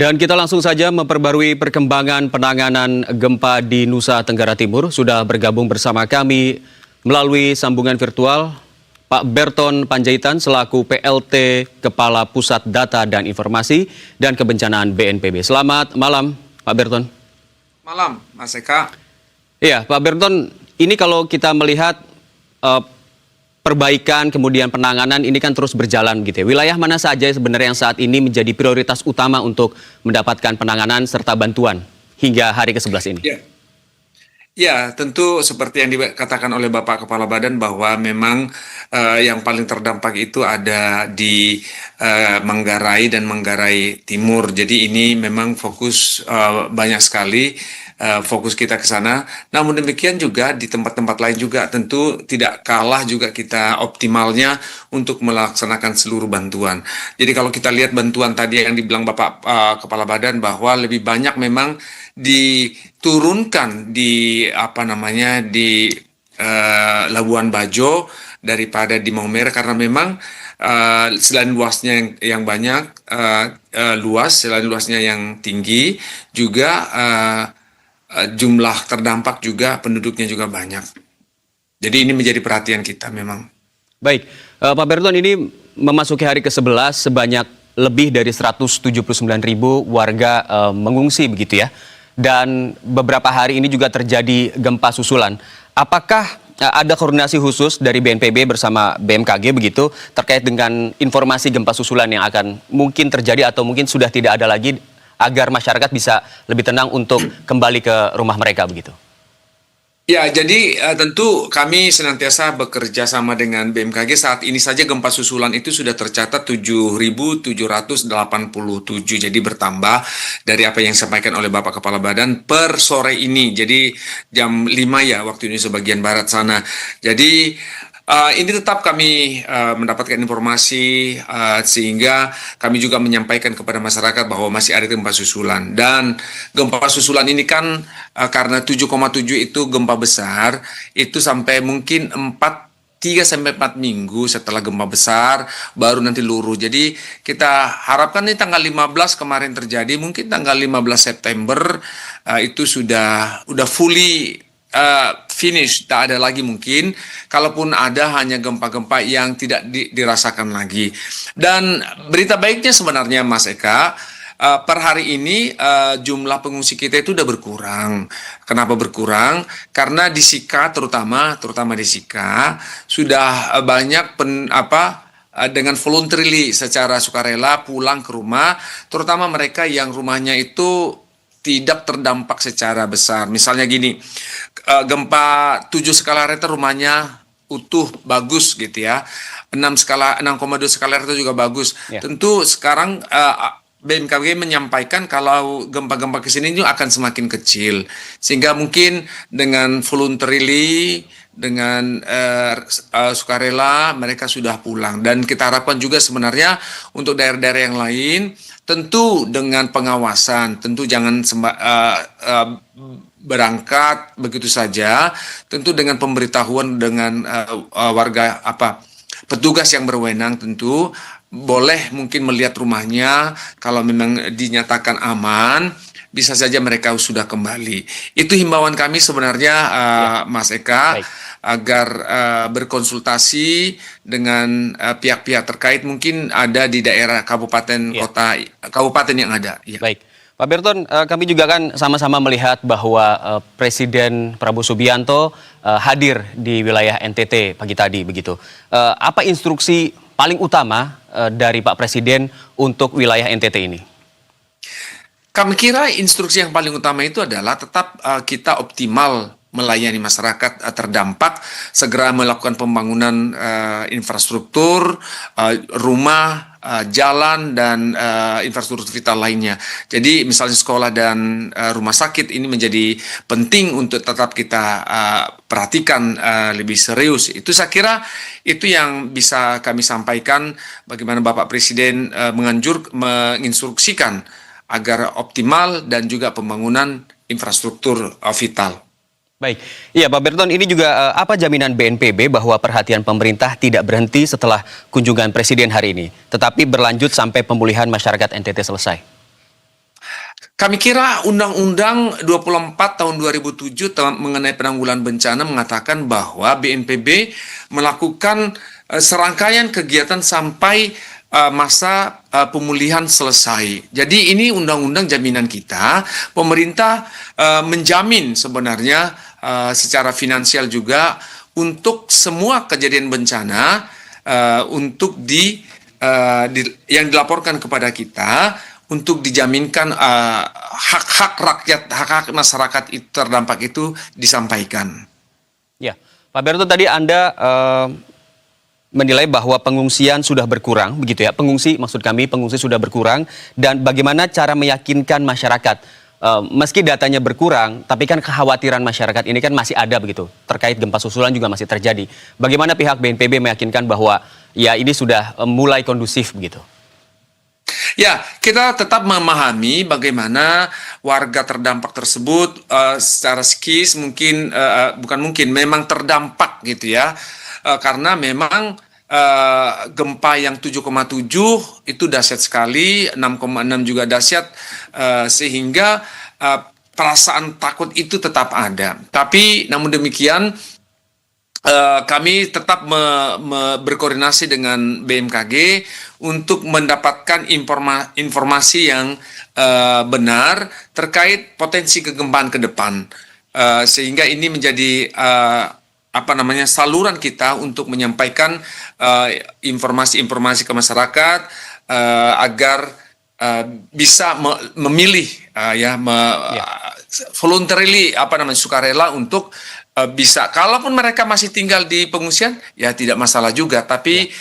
Dan kita langsung saja memperbarui perkembangan penanganan gempa di Nusa Tenggara Timur. Sudah bergabung bersama kami melalui sambungan virtual Pak Berton Panjaitan selaku PLT Kepala Pusat Data dan Informasi dan Kebencanaan BNPB. Selamat malam Pak Berton. Malam Mas Eka. Iya Pak Berton, ini kalau kita melihat perbaikan kemudian penanganan ini kan terus berjalan gitu ya. Wilayah mana saja sebenarnya yang saat ini menjadi prioritas utama untuk mendapatkan penanganan serta bantuan hingga hari ke-11 ini? Ya, tentu seperti yang dikatakan oleh Bapak Kepala Badan bahwa memang yang paling terdampak itu ada di Manggarai dan Manggarai Timur. Jadi ini memang fokus banyak sekali fokus kita ke sana. Namun demikian juga di tempat-tempat lain juga tentu tidak kalah juga kita optimalnya untuk melaksanakan seluruh bantuan. Jadi kalau kita lihat bantuan tadi yang dibilang Bapak Kepala Badan bahwa lebih banyak memang diturunkan di Labuan Bajo daripada di Maumere karena memang selain luasnya yang banyak selain luasnya yang tinggi juga jumlah terdampak juga penduduknya juga banyak. Jadi ini menjadi perhatian kita memang. Baik, Pak Berton, ini memasuki hari ke-11 sebanyak lebih dari 179.000 warga mengungsi begitu ya. Dan beberapa hari ini juga terjadi gempa susulan. Apakah ada koordinasi khusus dari BNPB bersama BMKG begitu terkait dengan informasi gempa susulan yang akan mungkin terjadi atau mungkin sudah tidak ada lagi agar masyarakat bisa lebih tenang untuk kembali ke rumah mereka begitu? Ya, jadi tentu kami senantiasa bekerja sama dengan BMKG. Saat ini saja gempa susulan itu sudah tercatat 7.787, jadi bertambah dari apa yang disampaikan oleh Bapak Kepala Badan per sore ini. Jadi jam 5 ya waktu Indonesia bagian barat sana. Jadi ini tetap kami mendapatkan informasi sehingga kami juga menyampaikan kepada masyarakat bahwa masih ada gempa susulan. Dan gempa susulan ini kan karena 7,7 itu gempa besar, itu sampai mungkin 3-4 minggu setelah gempa besar baru nanti luruh. Jadi kita harapkan ini tanggal 15 kemarin terjadi, mungkin tanggal 15 September itu sudah fully finish, tak ada lagi mungkin. Kalaupun ada hanya gempa-gempa yang tidak dirasakan lagi. Dan berita baiknya sebenarnya Mas Eka, per hari ini jumlah pengungsi kita itu udah berkurang. Kenapa berkurang? Karena di Sika terutama di Sika sudah banyak dengan voluntarily secara sukarela pulang ke rumah, terutama mereka yang rumahnya itu tidak terdampak secara besar. Misalnya gini, gempa 7 skala Richter rumahnya utuh, bagus gitu ya. 6,2 skala Richter juga bagus. Ya. Tentu sekarang BMKG menyampaikan kalau gempa-gempa kesini juga akan semakin kecil. Sehingga mungkin dengan voluntarily, dengan sukarela mereka sudah pulang. Dan kita harapkan juga sebenarnya untuk daerah-daerah yang lain tentu dengan pengawasan, tentu jangan berangkat begitu saja, tentu dengan pemberitahuan dengan warga petugas yang berwenang tentu boleh mungkin melihat rumahnya, kalau memang dinyatakan aman bisa saja mereka sudah kembali. Itu himbauan kami sebenarnya Mas Eka. Baik. Agar berkonsultasi dengan pihak-pihak terkait mungkin ada di daerah kabupaten kota kabupaten yang ada. Ya. Baik, Pak Berton, kami juga kan sama-sama melihat bahwa Presiden Prabowo Subianto hadir di wilayah NTT pagi tadi begitu. Apa instruksi paling utama dari Pak Presiden untuk wilayah NTT ini? Kami kira instruksi yang paling utama itu adalah tetap kita optimal melayani masyarakat terdampak, segera melakukan pembangunan infrastruktur, rumah, jalan, dan infrastruktur vital lainnya. Jadi misalnya sekolah dan rumah sakit ini menjadi penting untuk tetap kita perhatikan lebih serius. Itu saya kira itu yang bisa kami sampaikan bagaimana Bapak Presiden menginstruksikan agar optimal dan juga pembangunan infrastruktur vital. Baik, iya Pak Berton, ini juga apa jaminan BNPB bahwa perhatian pemerintah tidak berhenti setelah kunjungan Presiden hari ini, tetapi berlanjut sampai pemulihan masyarakat NTT selesai? Kami kira Undang-Undang 24 tahun 2007 mengenai penanggulangan bencana mengatakan bahwa BNPB melakukan serangkaian kegiatan sampai masa pemulihan selesai. Jadi ini undang-undang jaminan kita, pemerintah menjamin sebenarnya secara finansial juga untuk semua kejadian bencana untuk yang dilaporkan kepada kita untuk dijaminkan hak-hak rakyat, hak-hak masyarakat itu terdampak itu disampaikan. Ya, Pak Berto, tadi Anda menilai bahwa pengungsian sudah berkurang, begitu ya? Pengungsi sudah berkurang, dan bagaimana cara meyakinkan masyarakat? Meski datanya berkurang, tapi kan kekhawatiran masyarakat ini kan masih ada begitu, terkait gempa susulan juga masih terjadi. Bagaimana pihak BNPB meyakinkan bahwa ya ini sudah mulai kondusif begitu? Ya, kita tetap memahami bagaimana warga terdampak tersebut secara psikis memang terdampak gitu ya. Karena memang gempa yang 7,7 itu dahsyat sekali, 6,6 juga dahsyat, sehingga perasaan takut itu tetap ada. Tapi namun demikian kami tetap berkoordinasi dengan BMKG untuk mendapatkan informasi yang benar terkait potensi kegempaan ke depan, sehingga ini menjadi saluran kita untuk menyampaikan informasi-informasi ke masyarakat agar bisa memilih voluntarily sukarela untuk bisa, kalaupun mereka masih tinggal di pengungsian, ya tidak masalah juga. Tapi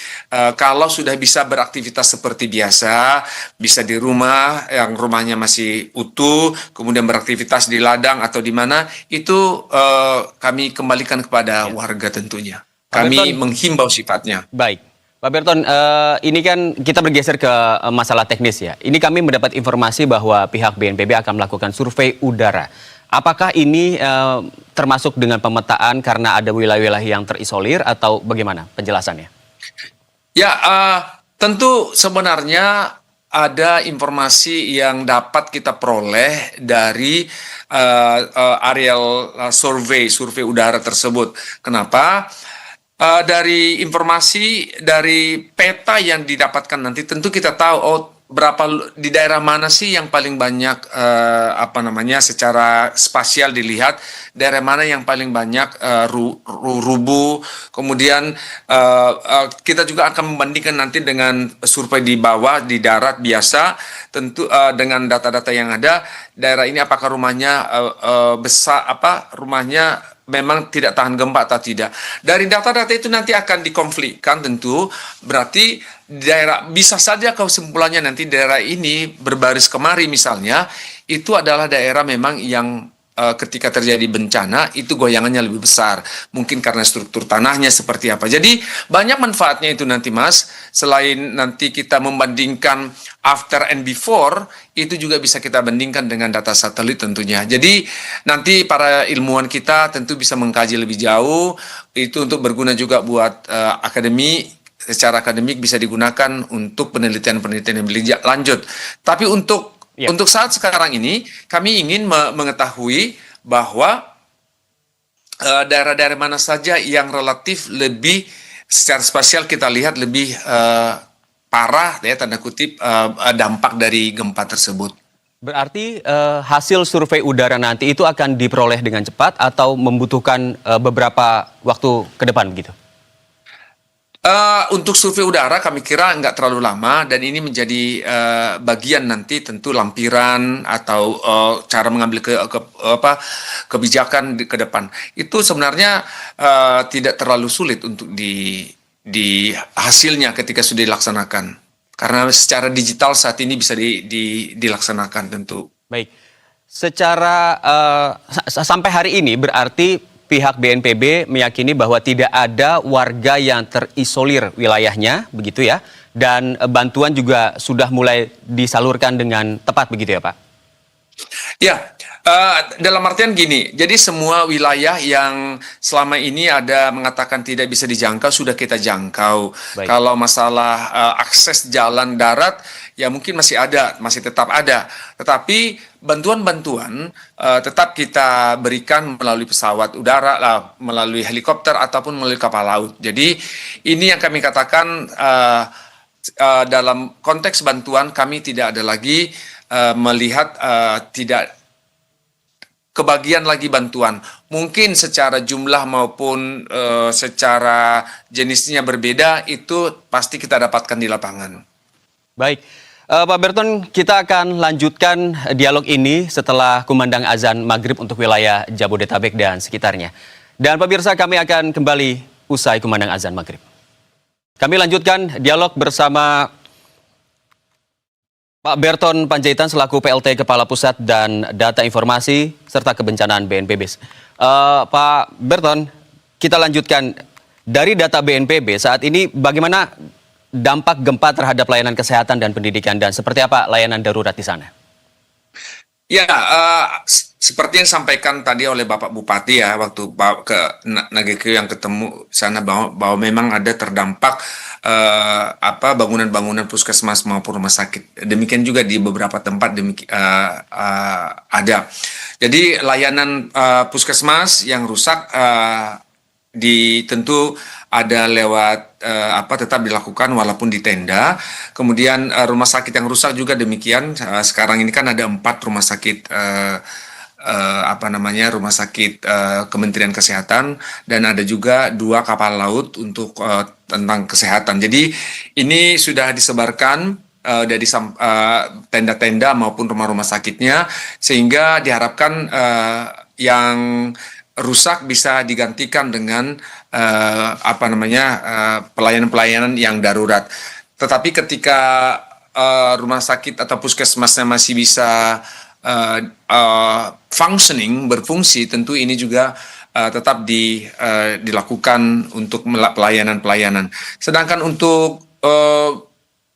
kalau sudah bisa beraktivitas seperti biasa, bisa di rumah, yang rumahnya masih utuh, kemudian beraktivitas di ladang atau di mana, itu kami kembalikan kepada warga tentunya. Kami menghimbau sifatnya. Baik. Pak Berton, ini kan kita bergeser ke masalah teknis ya. Ini kami mendapat informasi bahwa pihak BNPB akan melakukan survei udara. Apakah ini termasuk dengan pemetaan karena ada wilayah-wilayah yang terisolir atau bagaimana penjelasannya? Ya, tentu sebenarnya ada informasi yang dapat kita peroleh dari aerial survei udara tersebut. Kenapa? Dari informasi dari peta yang didapatkan nanti, tentu kita tahu berapa di daerah mana sih yang paling banyak secara spasial dilihat, daerah mana yang paling banyak rubuh. Kemudian kita juga akan membandingkan nanti dengan survei di bawah, di darat biasa, tentu dengan data-data yang ada, daerah ini apakah rumahnya besar, rumahnya memang tidak tahan gempa atau tidak. Dari data-data itu nanti akan dikonflikkan tentu, berarti daerah, bisa saja kesimpulannya nanti daerah ini berbaris kemari misalnya, itu adalah daerah memang yang ketika terjadi bencana itu goyangannya lebih besar. Mungkin karena struktur tanahnya seperti apa. Jadi banyak manfaatnya itu nanti Mas. Selain nanti kita membandingkan after and before, itu juga bisa kita bandingkan dengan data satelit tentunya. Jadi nanti para ilmuwan kita tentu bisa mengkaji lebih jauh. Itu untuk berguna juga buat akademi. Secara akademik bisa digunakan untuk penelitian-penelitian yang lebih lanjut. Tapi untuk saat sekarang ini, kami ingin mengetahui bahwa daerah-daerah mana saja yang relatif lebih secara spasial kita lihat lebih parah, ya tanda kutip, dampak dari gempa tersebut. Berarti hasil survei udara nanti itu akan diperoleh dengan cepat atau membutuhkan beberapa waktu ke depan begitu? Untuk survei udara kami kira nggak terlalu lama, dan ini menjadi bagian nanti tentu lampiran atau cara mengambil kebijakan ke depan. Itu sebenarnya tidak terlalu sulit untuk di hasilnya ketika sudah dilaksanakan. Karena secara digital saat ini bisa dilaksanakan tentu. Baik, secara sampai hari ini berarti pihak BNPB meyakini bahwa tidak ada warga yang terisolir wilayahnya, begitu ya, dan bantuan juga sudah mulai disalurkan dengan tepat, begitu ya Pak? Ya, Dalam artian gini, jadi semua wilayah yang selama ini ada mengatakan tidak bisa dijangkau sudah kita jangkau. Baik. Kalau masalah akses jalan darat, ya mungkin masih ada, masih tetap ada. Tetapi bantuan-bantuan tetap kita berikan melalui pesawat udara, melalui helikopter ataupun melalui kapal laut. Jadi ini yang kami katakan dalam konteks bantuan kami tidak ada lagi melihat tidak kebagian lagi bantuan. Mungkin secara jumlah maupun secara jenisnya berbeda, itu pasti kita dapatkan di lapangan. Baik, Pak Berton, kita akan lanjutkan dialog ini setelah kumandang azan maghrib untuk wilayah Jabodetabek dan sekitarnya. Dan pemirsa, kami akan kembali usai kumandang azan maghrib. Kami lanjutkan dialog bersama Pak Berton Panjaitan selaku PLT Kepala Pusat dan Data Informasi serta Kebencanaan BNPB. Pak Berton, kita lanjutkan dari data BNPB saat ini bagaimana dampak gempa terhadap layanan kesehatan dan pendidikan dan seperti apa layanan darurat di sana? Ya, seperti yang disampaikan tadi oleh Bapak Bupati ya, waktu ke Nagekeo yang ketemu sana bahwa memang ada terdampak bangunan-bangunan puskesmas maupun rumah sakit. Demikian juga di beberapa tempat ada. Jadi layanan puskesmas yang rusak tentu ada lewat tetap dilakukan walaupun di tenda. Kemudian rumah sakit yang rusak juga demikian. Sekarang ini kan ada 4 rumah sakit rumah sakit Kementerian Kesehatan dan ada juga 2 kapal laut untuk tentang kesehatan. Jadi ini sudah disebarkan dari tenda-tenda maupun rumah-rumah sakitnya sehingga diharapkan yang rusak bisa digantikan dengan pelayanan-pelayanan yang darurat. Tetapi ketika rumah sakit atau puskesmasnya masih bisa berfungsi, tentu ini juga tetap dilakukan untuk pelayanan-pelayanan. Sedangkan untuk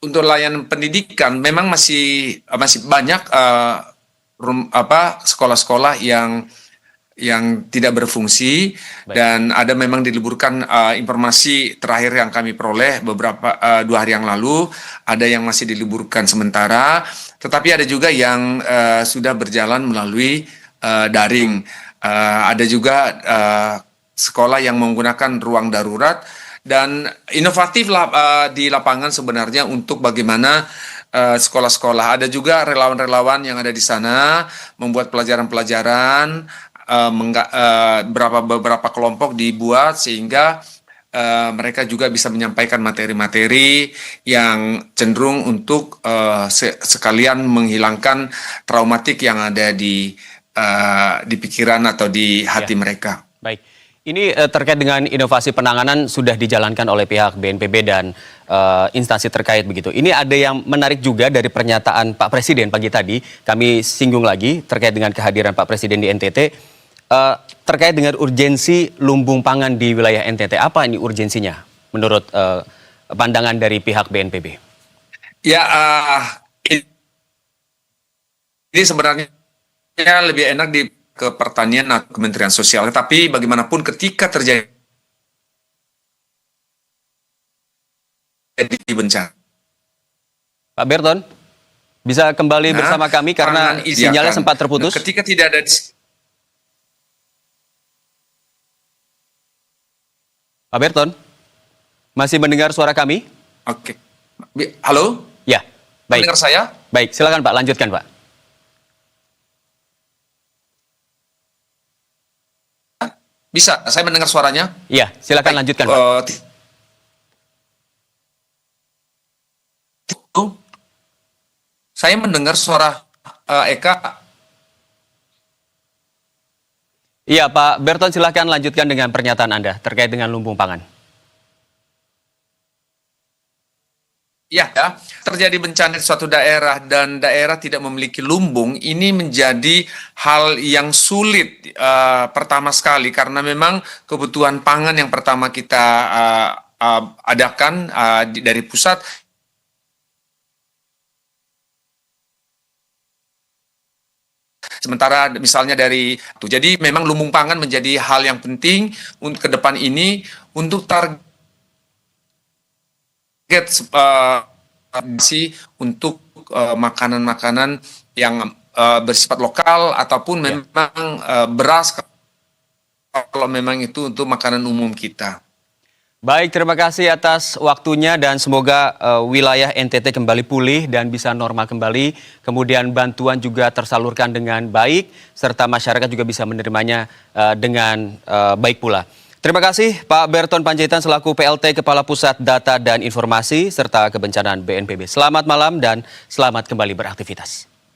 layanan pendidikan memang masih banyak sekolah-sekolah yang tidak berfungsi. Baik. Dan ada memang diliburkan. Informasi terakhir yang kami peroleh beberapa 2 hari yang lalu ada yang masih diliburkan sementara, tetapi ada juga yang sudah berjalan melalui daring. Ada juga sekolah yang menggunakan ruang darurat dan inovatif di lapangan sebenarnya untuk bagaimana sekolah-sekolah. Ada juga relawan-relawan yang ada di sana membuat pelajaran-pelajaran. Beberapa kelompok dibuat sehingga mereka juga bisa menyampaikan materi-materi yang cenderung untuk sekalian menghilangkan traumatik yang ada di pikiran atau di hati mereka. Baik, ini terkait dengan inovasi penanganan sudah dijalankan oleh pihak BNPB dan instansi terkait begitu. Ini ada yang menarik juga dari pernyataan Pak Presiden pagi tadi. Kami singgung lagi terkait dengan kehadiran Pak Presiden di NTT. Terkait dengan urgensi lumbung pangan di wilayah NTT, apa ini urgensinya menurut pandangan dari pihak BNPB? Ya, ini sebenarnya lebih enak ke pertanian atau Kementerian Sosial. Tapi bagaimanapun ketika terjadi bencana. Pak Berton, bisa kembali bersama kami karena sinyalnya sempat terputus. Ketika tidak ada Pak Berton, masih mendengar suara kami? Oke. Halo? Ya, baik. Mendengar saya? Baik, silakan Pak, lanjutkan Pak. Bisa, saya mendengar suaranya? Iya, silakan lanjutkan Pak. Saya mendengar suara Eka. Iya Pak Berton, silakan lanjutkan dengan pernyataan Anda terkait dengan lumbung pangan. Ya, terjadi bencana di suatu daerah dan daerah tidak memiliki lumbung, ini menjadi hal yang sulit pertama sekali karena memang kebutuhan pangan yang pertama kita adakan dari pusat Sementara misalnya dari jadi memang lumbung pangan menjadi hal yang penting untuk ke depan ini untuk target untuk makanan-makanan yang bersifat lokal ataupun memang beras kalau memang itu untuk makanan umum kita. Baik, terima kasih atas waktunya dan semoga wilayah NTT kembali pulih dan bisa normal kembali. Kemudian bantuan juga tersalurkan dengan baik serta masyarakat juga bisa menerimanya dengan baik pula. Terima kasih Pak Berton Panjaitan selaku PLT Kepala Pusat Data dan Informasi serta Kebencanaan BNPB. Selamat malam dan selamat kembali beraktivitas.